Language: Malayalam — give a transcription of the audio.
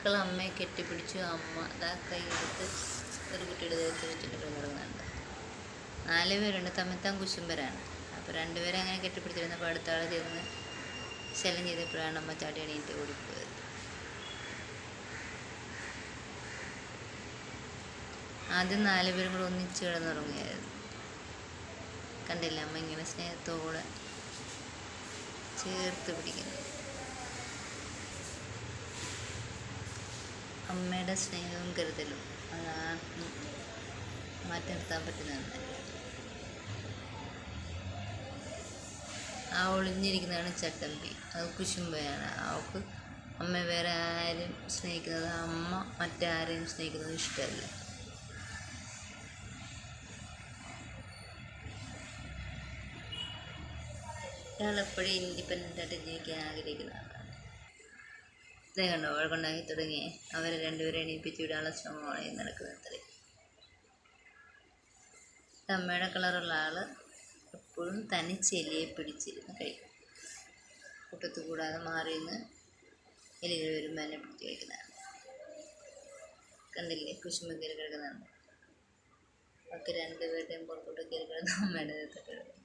മക്കൾ അമ്മയെ കെട്ടിപ്പിടിച്ചു. അമ്മ ഇതാ കൈ എടുത്ത് ഒരു കുട്ടിയുടെ ദേഹത്ത് വെച്ചിട്ട് കിടന്നുറങ്ങുന്നുണ്ട്. 4 പേരുണ്ട്, തമ്മിത്താൻ കുശുംബരാണ്. അപ്പോൾ 2 പേരെ അങ്ങനെ കെട്ടിപ്പിടിച്ചിരുന്നപ്പോൾ അടുത്ത ആൾ ചെന്ന് ശല്യം ചെയ്തപ്പോഴാണ് അമ്മ ചാടി എണീറ്റ് ഓടിപ്പോയത്. ആദ്യം 4 പേരും കൂടെ ഒന്നിച്ച് കിടന്നുറങ്ങുകയായിരുന്നു. കണ്ടില്ല, അമ്മ ഇങ്ങനെ സ്നേഹത്തോടെ ചേർത്ത് പിടിക്കുന്നു. അമ്മയുടെ സ്നേഹവും കരുതലും അതാണ് മാറ്റി നിർത്താൻ പറ്റുന്നതാണ്. ആ ഒളിഞ്ഞിരിക്കുന്നതാണ് ചട്ടമ്പി, അത് കുശുമ്പയാണ്. അവൾക്ക് അമ്മ വേറെ ആരും സ്നേഹിക്കുന്നത്, അമ്മ മറ്റാരെയും സ്നേഹിക്കുന്നത് ഇഷ്ടമല്ല. ഒരാളെപ്പോഴും ഇൻഡിപെൻഡൻ്റ് ആയിട്ട് ജീവിക്കാൻ ആഗ്രഹിക്കുന്ന ആളാണ്. ഇതേ കണ്ടോ, വഴക്കുണ്ടാക്കി തുടങ്ങി അവരെ 2 പേരെ എണീപ്പിച്ച് വിടാനുള്ള ശ്രമമാണ് ഈ നടക്കുന്നത്. അമ്മയുടെ കളറുള്ള ആൾ എപ്പോഴും തനിച്ച് എലിയെ പിടിച്ചിരുന്ന് കഴിക്കും. കൂട്ടത്ത് കൂടാതെ മാറിയിരുന്ന് എലികൾ വരുമ്പോൾ എന്നെ പിടിച്ച് കഴിക്കുന്നതാണ്. കണ്ടില്ലേ, കുശുമ്പ കയറി കിടക്കുന്നുണ്ട്. അവർക്ക് 2 പേരുടെയും പുറത്തോട്ട് കയറി കിടന്ന് അമ്മയുടെ ദേഹത്ത് കിടക്കും.